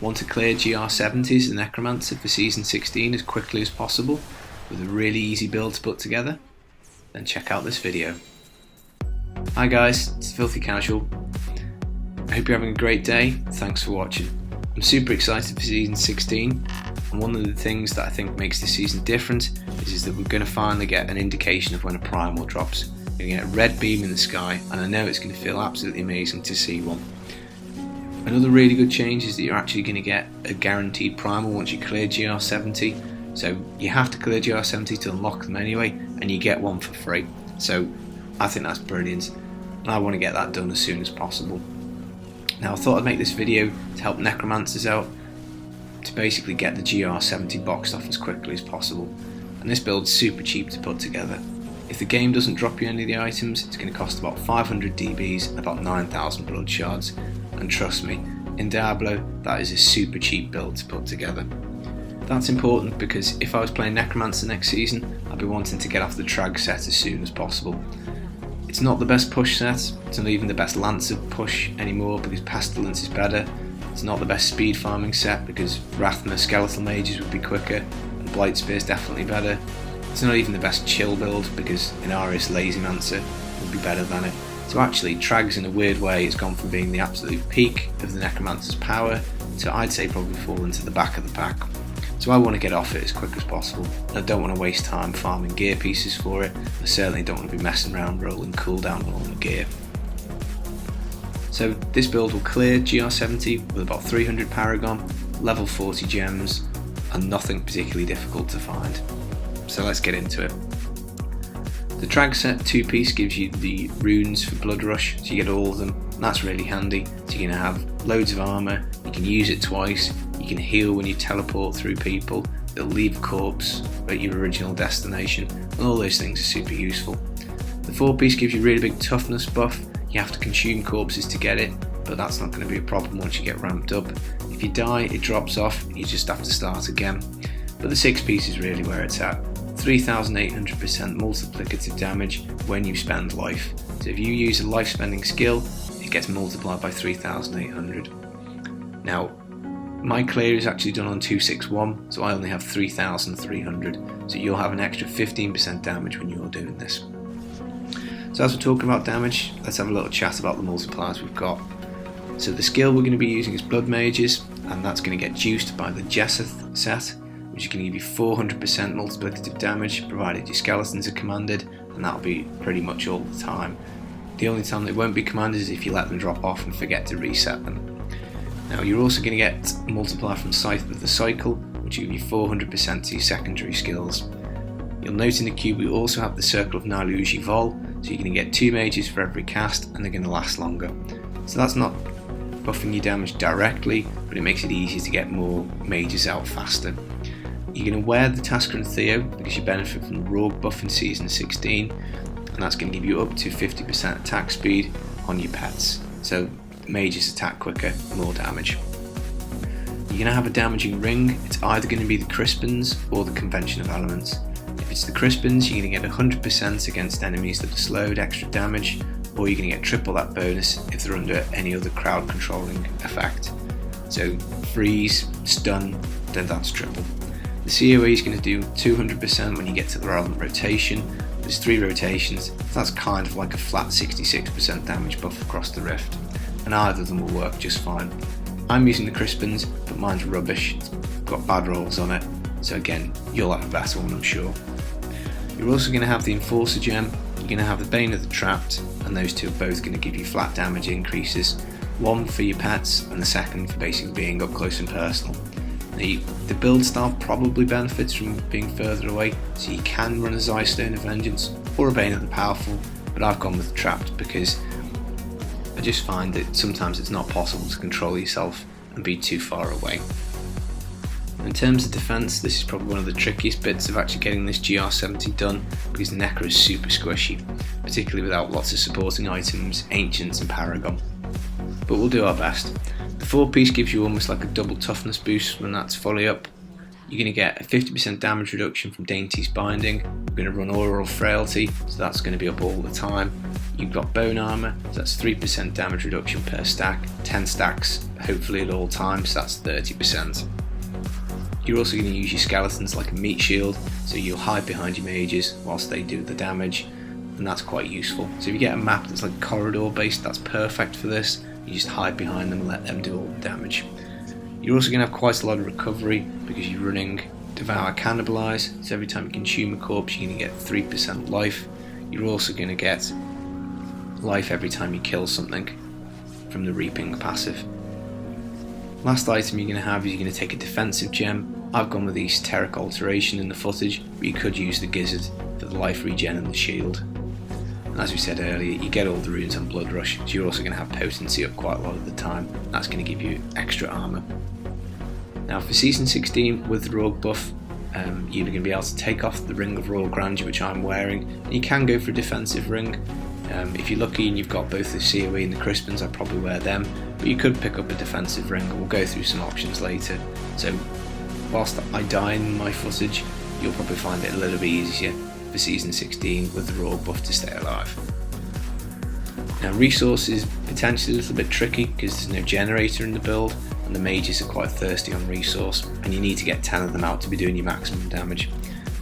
Want to clear GR70s and Necromancer for Season 16 as quickly as possible with a really easy build to put together? Then check out this video. Hi guys, it's Filthy Casual. I hope you're having a great day. Thanks for watching. I'm super excited for Season 16, and one of the things that I think makes this season different is that we're going to finally get an indication of when a primal drops. We're going to get a red beam in the sky, and I know it's going to feel absolutely amazing to see one. Another really good change is that you're actually going to get a guaranteed primal once you clear GR70. So you have to clear GR70 to unlock them anyway, and you get one for free. So I think that's brilliant, and I want to get that done as soon as possible. Now I thought I'd make this video to help Necromancers out, to basically get the GR70 boxed off as quickly as possible. And this build's super cheap to put together. If the game doesn't drop you any of the items, it's going to cost about 500 DBs and about 9,000 blood shards. And trust me, in Diablo, that is a super cheap build to put together. That's important because if I was playing Necromancer next season, I'd be wanting to get off the Trags set as soon as possible. It's not the best push set, it's not even the best Lancer push anymore because Pestilence is better. It's not the best speed farming set because Wrathma Skeletal Mages would be quicker, and Blight Spear is definitely better. It's not even the best chill build because Inarius Lazymancer would be better than it. So actually, Trags in a weird way has gone from being the absolute peak of the Necromancer's power to I'd say probably fall into the back of the pack. So I want to get off it as quick as possible. I don't want to waste time farming gear pieces for it. I certainly don't want to be messing around rolling cooldown on all the gear. So this build will clear GR70 with about 300 Paragon, level 40 gems, and nothing particularly difficult to find. So let's get into it. The Trags set 2-piece gives you the runes for Blood Rush, so you get all of them, and that's really handy. So you're going to have loads of armour, you can use it twice, you can heal when you teleport through people, they'll leave a corpse at your original destination, and all those things are super useful. The 4-piece gives you a really big toughness buff. You have to consume corpses to get it, but that's not going to be a problem once you get ramped up. If you die, it drops off, you just have to start again. But the 6-piece is really where it's at. 3,800% multiplicative damage when you spend life. So if you use a life spending skill, it gets multiplied by 3,800. Now, my clear is actually done on 261, so I only have 3,300. So you'll have an extra 15% damage when you're doing this. So as we're talking about damage, let's have a little chat about the multipliers we've got. So the skill we're going to be using is Blood Mages, and that's going to get juiced by the Jesseth set, which is going to give you 400% multiplicative damage provided your skeletons are commanded, and that'll be pretty much all the time. The only time they won't be commanded is if you let them drop off and forget to reset them. Now you're also going to get a multiplier from Scythe of the Cycle, which will give you 400% to your secondary skills. You'll note in the cube we also have the Circle of Naluji Vol, so you're going to get 2 mages for every cast and they're going to last longer. So that's not buffing your damage directly, but it makes it easier to get more mages out faster. You're going to wear the Tasker and Theo because you benefit from the Rogue buff in Season 16, and that's going to give you up to 50% attack speed on your pets. So mages attack quicker, more damage. You're going to have a damaging ring. It's either going to be the Crispins or the Convention of Elements. If it's the Crispins, you're going to get 100% against enemies that are slowed, extra damage, or you're going to get triple that bonus if they're under any other crowd controlling effect. So freeze, stun, then that's triple. The COE is going to do 200% when you get to the relevant rotation. There's 3 rotations, so that's kind of like a flat 66% damage buff across the rift, and either of them will work just fine. I'm using the Crispins, but mine's rubbish, it's got bad rolls on it, so again, you'll have a better one I'm sure. You're also going to have the Enforcer gem, you're going to have the Bane of the Trapped, and those two are both going to give you flat damage increases, one for your pets and the second for basically being up close and personal. The build style probably benefits from being further away, so you can run a Zystone of Vengeance or a Bane of the Powerful, but I've gone with the Trapped because I just find that sometimes it's not possible to control yourself and be too far away. In terms of defense, this is probably one of the trickiest bits of actually getting this GR70 done because Necro is super squishy, particularly without lots of supporting items, Ancients and Paragon. But we'll do our best. The 4-piece gives you almost like a double toughness boost when that's fully up. You're going to get a 50% damage reduction from Dainty's Binding. We're going to run Oral Frailty, so that's going to be up all the time. you've got bone armour, so that's 3% damage reduction per stack, 10 stacks hopefully at all times, so that's 30%. You're also going to use your skeletons like a meat shield, so you'll hide behind your mages whilst they do the damage, and that's quite useful. So if you get a map that's like corridor based, that's perfect for this. You just hide behind them and let them do all the damage. You're also going to have quite a lot of recovery because you're running Devour Cannibalise, so every time you consume a corpse you're going to get 3% life. You're also going to get life every time you kill something from the Reaping passive. Last item you're going to have is you're going to take a defensive gem. I've gone with the Esoteric Alteration in the footage, but you could use the Gizzard for the life regen and the shield. And as we said earlier, you get all the runes on Blood Rush, so you're also going to have potency up quite a lot of the time. That's going to give you extra armour. Now for Season 16 with the Rogue buff, you're going to be able to take off the Ring of Royal Grandeur, which I'm wearing, and you can go for a defensive ring. If you're lucky and you've got both the COE and the Crispins, I'd probably wear them, but you could pick up a defensive ring, and we'll go through some options later. So whilst I die in my footage, you'll probably find it a little bit easier for Season 16 with the Rogue buff to stay alive. Now resource is potentially a little bit tricky because there's no generator in the build, and the mages are quite thirsty on resource, and you need to get 10 of them out to be doing your maximum damage.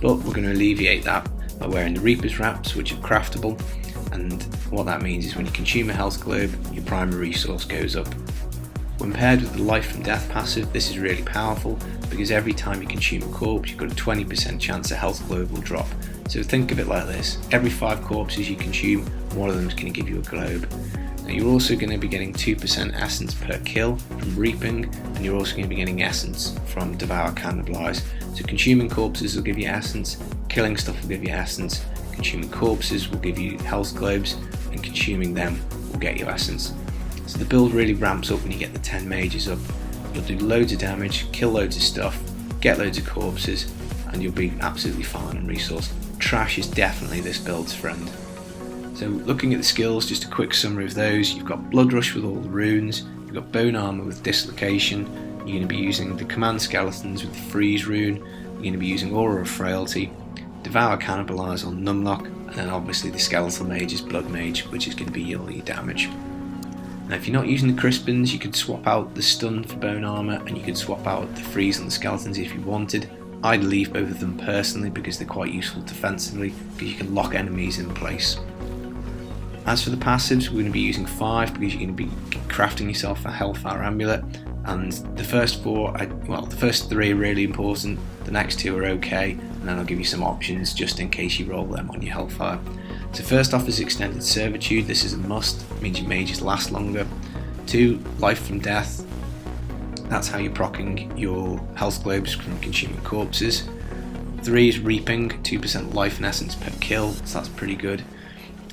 But we're going to alleviate that by wearing the Reaper's Wraps, which are craftable, and what that means is when you consume a health globe, your primary resource goes up. When paired with the Life from Death passive, this is really powerful because every time you consume a corpse, you've got a 20% chance a health globe will drop. So think of it like this: every 5 corpses you consume, one of them is going to give you a globe. Now you're also going to be getting 2% essence per kill from Reaping, and you're also going to be getting essence from Devour Cannibalise. So consuming corpses will give you essence, killing stuff will give you essence, consuming corpses will give you health globes, and consuming them will get you essence. So the build really ramps up when you get the 10 mages up. You'll do loads of damage, kill loads of stuff, get loads of corpses, and you'll be absolutely fine on resource. Trash is definitely this build's friend. So looking at the skills, just a quick summary of those: you've got Blood Rush with all the runes, you've got Bone Armour with Dislocation, you're going to be using the Command Skeletons with the Freeze rune, you're going to be using Aura of Frailty, Devour Cannibalise on Numlock, and then obviously the Skeletal Mage is Blood Mage, which is going to be all your damage. Now if you're not using the Crispins, you could swap out the Stun for Bone Armour, and you could swap out the Freeze on the Skeletons if you wanted. I'd leave both of them personally because they're quite useful defensively, because you can lock enemies in place. As for the passives, we're going to be using 5 because you're going to be crafting yourself a Hellfire Amulet, and the first 3 are really important, the next 2 are okay, and then I'll give you some options just in case you roll them on your Hellfire. So first off is Extended Servitude. This is a must, it means your mages last longer. 2, Life from Death. That's how you're proccing your health globes from consuming corpses. 3 is Reaping, 2% life and essence per kill, so that's pretty good.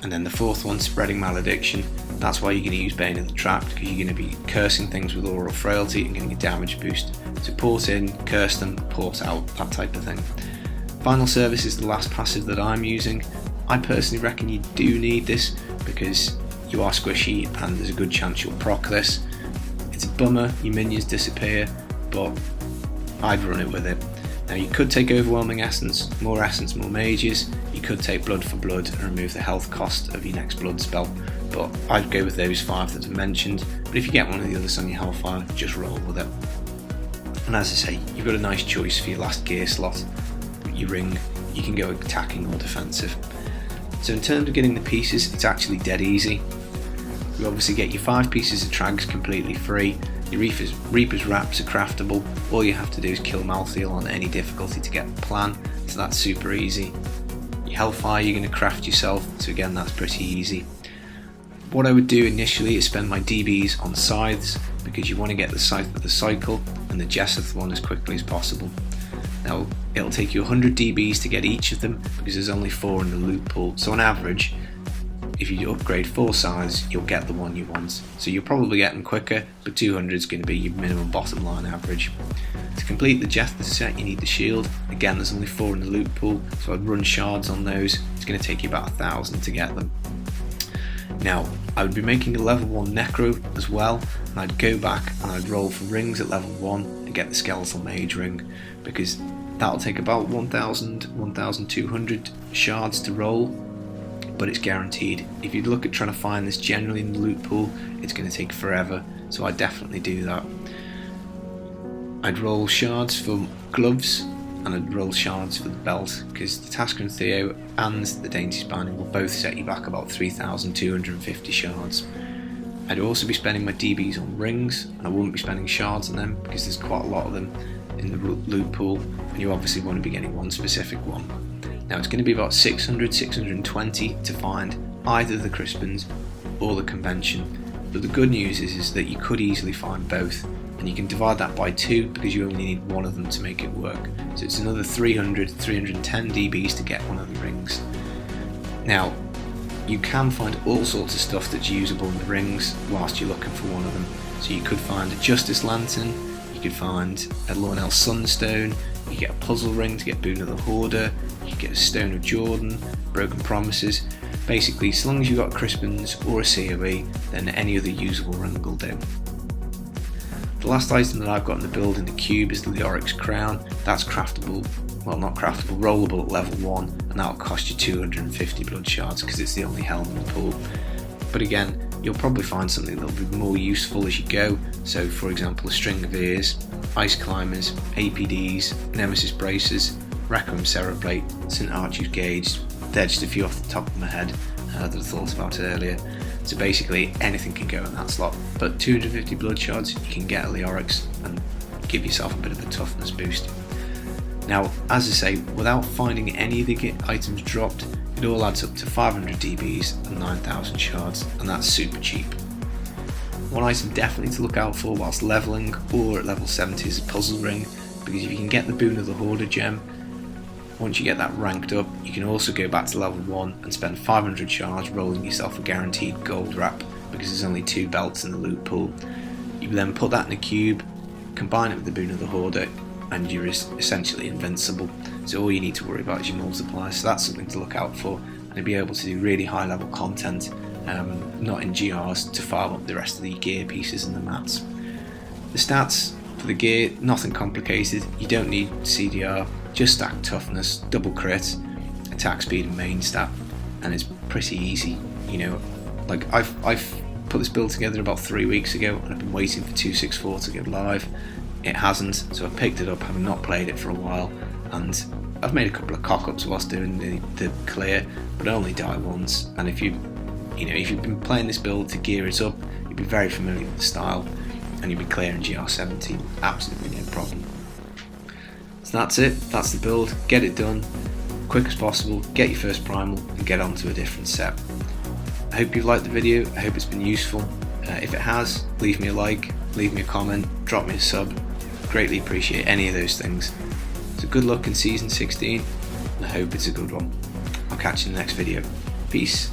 And then the 4th one, Spreading Malediction. That's why you're going to use Bane of the Trapped, because you're going to be cursing things with Aura of Frailty and getting a damage boost. So port in, curse them, port out, that type of thing. Final Service is the last passive that I'm using. I personally reckon you do need this because you are squishy and there's a good chance you'll proc this. It's a bummer, your minions disappear, but I'd run it with it. Now you could take Overwhelming Essence, more mages, you could take Blood for Blood and remove the health cost of your next blood spell, but I'd go with those 5 that I've mentioned, but if you get one of the others on your Hellfire, just roll with it. And as I say, you've got a nice choice for your last gear slot. Your ring, you can go attacking or defensive. So in terms of getting the pieces, it's actually dead easy. You obviously get your 5 pieces of Trags completely free. Your Reaper's Wraps are craftable. All you have to do is kill Malthael on any difficulty to get the plan, so that's super easy. Your Hellfire you're going to craft yourself, so again that's pretty easy. What I would do initially is spend my DBs on Scythes, because you want to get the Scythe of the Cycle and the Jesseth one as quickly as possible. Now it'll take you 100 DBs to get each of them, because there's only 4 in the loot pool, so on average, if you upgrade 4 Scythes, you'll get the one you want. So you'll probably get them quicker, but 200 is going to be your minimum bottom line average. To complete the Jesseth set, you need the shield. Again, there's only 4 in the loot pool, so I'd run shards on those. It's going to take you about 1,000 to get them. Now, I would be making a level 1 Necro as well, and I'd go back and I'd roll for rings at level 1 to get the Skeletal Mage ring, because that'll take about 1,000, 1,200 shards to roll. but it's guaranteed. If you look at trying to find this generally in the loot pool, it's going to take forever, so I definitely do that. I'd roll shards for gloves, and I'd roll shards for the belt, because the Tasker and Theo and the Dainty Spaniel will both set you back about 3,250 shards. I'd also be spending my DBs on rings, and I wouldn't be spending shards on them because there's quite a lot of them in the loot pool, and you obviously want to be getting one specific one. Now it's going to be about 600, 620 to find either the Crispins or the Convention, but the good news is that you could easily find both, and you can divide that by 2 because you only need one of them to make it work. So it's another 300, 310 DBs to get one of the rings. Now, you can find all sorts of stuff that's usable in the rings whilst you're looking for one of them. So you could find a Justice Lantern, you could find a Lornell Sunstone, you could get a puzzle ring to get Boon of the Hoarder, you could get a Stone of Jordan, Broken Promises. Basically, as long as you've got Crispins or a COE, then any other usable ring will do. The last item that I've got in the build in the cube is the Leoric's Crown. That's craftable, well not craftable, rollable at level 1, and that'll cost you 250 blood shards because it's the only helm in the pool. But again, you'll probably find something that'll be more useful as you go, so for example a string of ears, ice climbers, APDs, nemesis braces, Requiem Cerebrate, St Archie's Gauge. They're just a few off the top of my head that I thought about earlier. So basically anything can go in that slot, but 250 blood shards you can get a Leoric's and give yourself a bit of a toughness boost. Now as I say, without finding any of the items dropped, it all adds up to 500 DBs and 9,000 shards, and that's super cheap. One item definitely to look out for whilst leveling or at level 70 is a puzzle ring, because if you can get the Boon of the Hoarder gem, once you get that ranked up, you can also go back to level 1 and spend 500 shards rolling yourself a guaranteed gold wrap, because there's only 2 belts in the loot pool. You then put that in a cube, combine it with the Boon of the Hoarder, and you're essentially invincible. So all you need to worry about is your multiplier, so that's something to look out for, and you'll be able to do really high level content, not in GRs, to farm up the rest of the gear pieces and the mats. The stats for the gear, nothing complicated, you don't need CDR, just stack toughness, double crit, attack speed and main stat, and it's pretty easy. You know, like I've put this build together about 3 weeks ago, and I've been waiting for 264 to go live. It hasn't, so I picked it up having not played it for a while, and I've made a couple of cock-ups whilst doing the clear, but I only die once. And if you've been playing this build to gear it up, you'll be very familiar with the style, and you'll be clearing GR17 absolutely no problem. So that's it, that's the build. Get it done, quick as possible, get your first primal and get on to a different set. I hope you've liked the video, I hope it's been useful. If it has, leave me a like, leave me a comment, drop me a sub. Greatly appreciate any of those things. So good luck in season 16, and I hope it's a good one. I'll catch you in the next video. Peace.